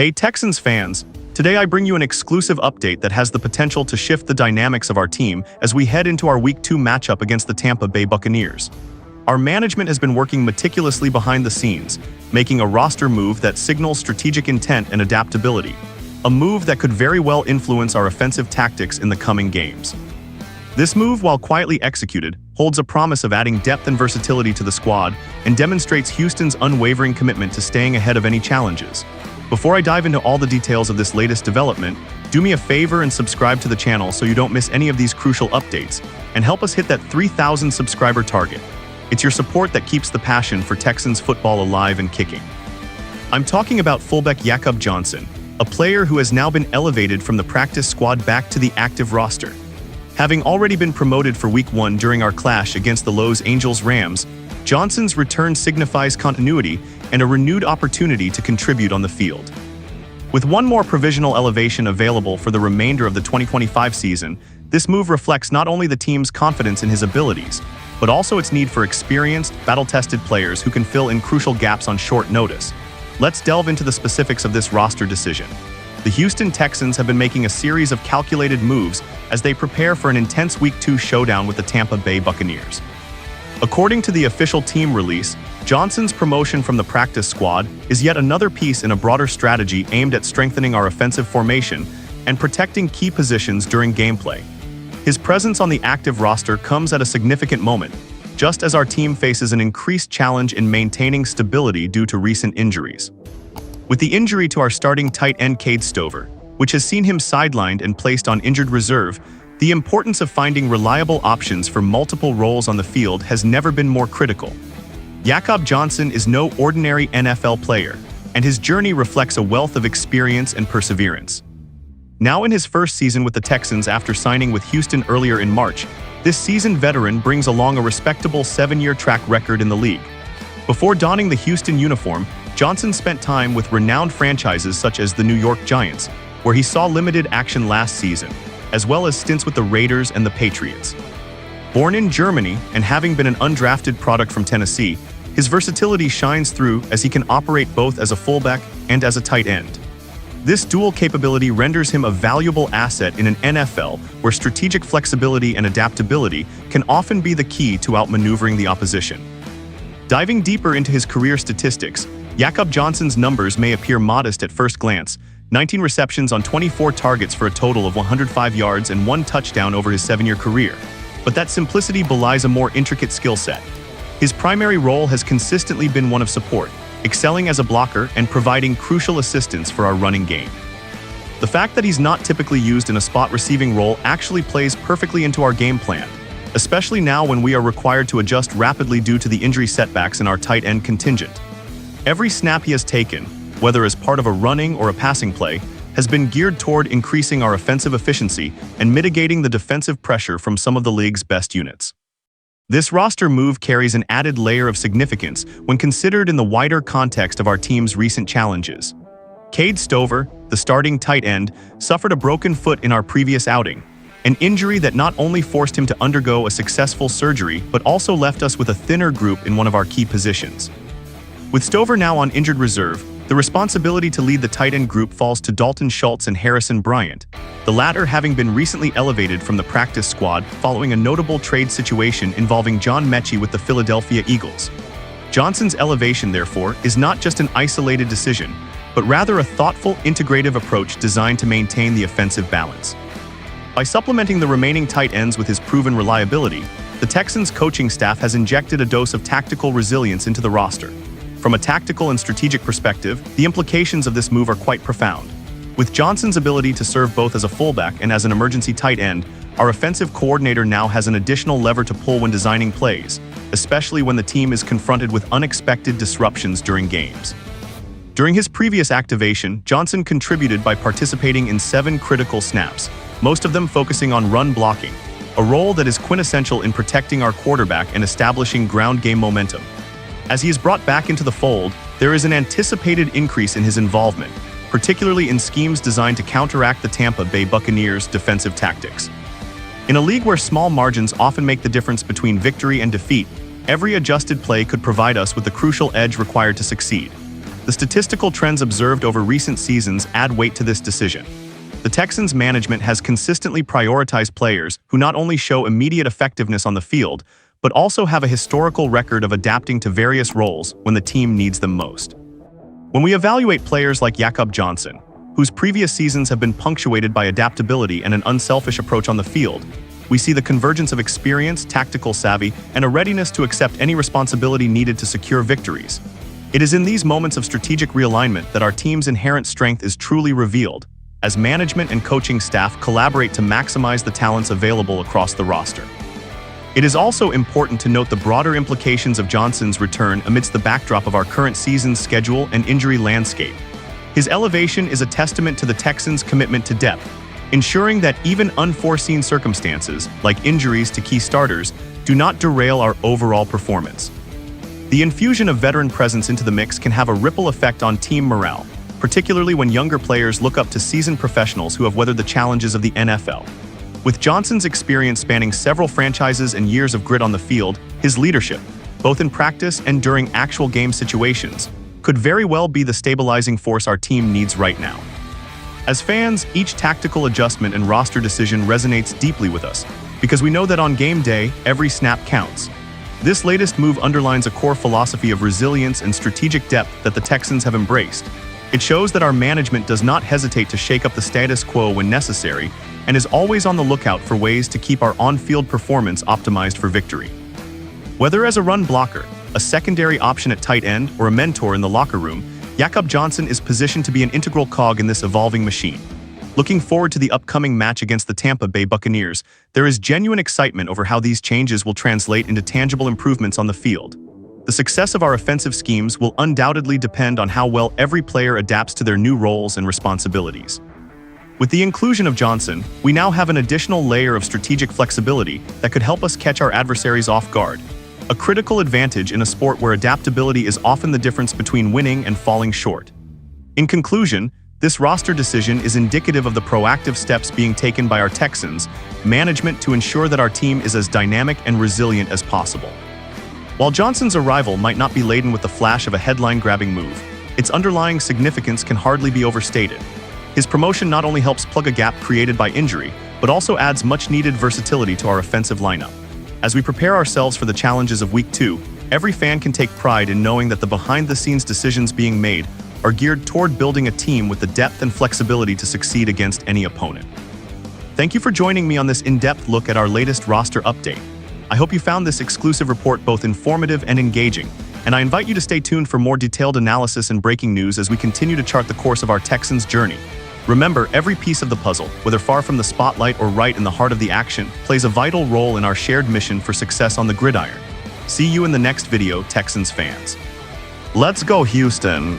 Hey Texans fans, today I bring you an exclusive update that has the potential to shift the dynamics of our team as we head into our Week 2 matchup against the Tampa Bay Buccaneers. Our management has been working meticulously behind the scenes, making a roster move that signals strategic intent and adaptability, a move that could very well influence our offensive tactics in the coming games. This move, while quietly executed, holds a promise of adding depth and versatility to the squad and demonstrates Houston's unwavering commitment to staying ahead of any challenges. Before I dive into all the details of this latest development, do me a favor and subscribe to the channel so you don't miss any of these crucial updates, and help us hit that 3,000 subscriber target. It's your support that keeps the passion for Texans football alive and kicking. I'm talking about fullback Jakob Johnson, a player who has now been elevated from the practice squad back to the active roster. Having already been promoted for Week 1 during our clash against the Los Angeles Rams, Johnson's return signifies continuity and a renewed opportunity to contribute on the field. With one more provisional elevation available for the remainder of the 2025 season, this move reflects not only the team's confidence in his abilities, but also its need for experienced, battle-tested players who can fill in crucial gaps on short notice. Let's delve into the specifics of this roster decision. The Houston Texans have been making a series of calculated moves as they prepare for an intense Week 2 showdown with the Tampa Bay Buccaneers. According to the official team release, Johnson's promotion from the practice squad is yet another piece in a broader strategy aimed at strengthening our offensive formation and protecting key positions during gameplay. His presence on the active roster comes at a significant moment, just as our team faces an increased challenge in maintaining stability due to recent injuries. With the injury to our starting tight end Cade Stover, which has seen him sidelined and placed on injured reserve, the importance of finding reliable options for multiple roles on the field has never been more critical. Jakob Johnson is no ordinary NFL player, and his journey reflects a wealth of experience and perseverance. Now in his first season with the Texans after signing with Houston earlier in March, this seasoned veteran brings along a respectable 7-year track record in the league. Before donning the Houston uniform, Johnson spent time with renowned franchises such as the New York Giants, where he saw limited action last season, as well as stints with the Raiders and the Patriots. Born in Germany and having been an undrafted product from Tennessee, his versatility shines through as he can operate both as a fullback and as a tight end. This dual capability renders him a valuable asset in an NFL where strategic flexibility and adaptability can often be the key to outmaneuvering the opposition. Diving deeper into his career statistics, Jakob Johnson's numbers may appear modest at first glance: 19 receptions on 24 targets for a total of 105 yards and 1 touchdown over his 7-year career. But that simplicity belies a more intricate skill set. His primary role has consistently been one of support, excelling as a blocker and providing crucial assistance for our running game. The fact that he's not typically used in a spot receiving role actually plays perfectly into our game plan, especially now when we are required to adjust rapidly due to the injury setbacks in our tight end contingent. Every snap he has taken, whether as part of a running or a passing play, has been geared toward increasing our offensive efficiency and mitigating the defensive pressure from some of the league's best units. This roster move carries an added layer of significance when considered in the wider context of our team's recent challenges. Cade Stover, the starting tight end, suffered a broken foot in our previous outing, an injury that not only forced him to undergo a successful surgery but also left us with a thinner group in one of our key positions. With Stover now on injured reserve, the responsibility to lead the tight end group falls to Dalton Schultz and Harrison Bryant, the latter having been recently elevated from the practice squad following a notable trade situation involving John Mechie with the Philadelphia Eagles. Johnson's elevation, therefore, is not just an isolated decision, but rather a thoughtful, integrative approach designed to maintain the offensive balance. By supplementing the remaining tight ends with his proven reliability, the Texans coaching staff has injected a dose of tactical resilience into the roster. From a tactical and strategic perspective, the implications of this move are quite profound. With Johnson's ability to serve both as a fullback and as an emergency tight end, our offensive coordinator now has an additional lever to pull when designing plays, especially when the team is confronted with unexpected disruptions during games. During his previous activation, Johnson contributed by participating in 7 critical snaps, most of them focusing on run blocking, a role that is quintessential in protecting our quarterback and establishing ground game momentum. As he is brought back into the fold, there is an anticipated increase in his involvement, particularly in schemes designed to counteract the Tampa Bay Buccaneers' defensive tactics. In a league where small margins often make the difference between victory and defeat, every adjusted play could provide us with the crucial edge required to succeed. The The statistical trends observed over recent seasons add weight to this decision. The Texans management has consistently prioritized players who not only show immediate effectiveness on the field, but also have a historical record of adapting to various roles when the team needs them most. When we evaluate players like Jakob Johnson, whose previous seasons have been punctuated by adaptability and an unselfish approach on the field, we see the convergence of experience, tactical savvy, and a readiness to accept any responsibility needed to secure victories. It is in these moments of strategic realignment that our team's inherent strength is truly revealed, as management and coaching staff collaborate to maximize the talents available across the roster. It is also important to note the broader implications of Johnson's return amidst the backdrop of our current season's schedule and injury landscape. His elevation is a testament to the Texans' commitment to depth, ensuring that even unforeseen circumstances, like injuries to key starters, do not derail our overall performance. The infusion of veteran presence into the mix can have a ripple effect on team morale, particularly when younger players look up to seasoned professionals who have weathered the challenges of the NFL. With Johnson's experience spanning several franchises and years of grit on the field, his leadership, both in practice and during actual game situations, could very well be the stabilizing force our team needs right now. As fans, each tactical adjustment and roster decision resonates deeply with us, because we know that on game day, every snap counts. This latest move underlines a core philosophy of resilience and strategic depth that the Texans have embraced. It shows that our management does not hesitate to shake up the status quo when necessary and is always on the lookout for ways to keep our on-field performance optimized for victory. Whether as a run blocker, a secondary option at tight end, or a mentor in the locker room, Jakob Johnson is positioned to be an integral cog in this evolving machine. Looking forward to the upcoming match against the Tampa Bay Buccaneers, there is genuine excitement over how these changes will translate into tangible improvements on the field. The success of our offensive schemes will undoubtedly depend on how well every player adapts to their new roles and responsibilities. With the inclusion of Johnson, we now have an additional layer of strategic flexibility that could help us catch our adversaries off guard, a critical advantage in a sport where adaptability is often the difference between winning and falling short. In conclusion, this roster decision is indicative of the proactive steps being taken by our Texans management to ensure that our team is as dynamic and resilient as possible. While Johnson's arrival might not be laden with the flash of a headline-grabbing move, its underlying significance can hardly be overstated. His promotion not only helps plug a gap created by injury, but also adds much-needed versatility to our offensive lineup. As we prepare ourselves for the challenges of Week 2, every fan can take pride in knowing that the behind-the-scenes decisions being made are geared toward building a team with the depth and flexibility to succeed against any opponent. Thank you for joining me on this in-depth look at our latest roster update. I hope you found this exclusive report both informative and engaging, and I invite you to stay tuned for more detailed analysis and breaking news as we continue to chart the course of our Texans journey. Remember, every piece of the puzzle, whether far from the spotlight or right in the heart of the action, plays a vital role in our shared mission for success on the gridiron. See you in the next video, Texans fans. Let's go, Houston!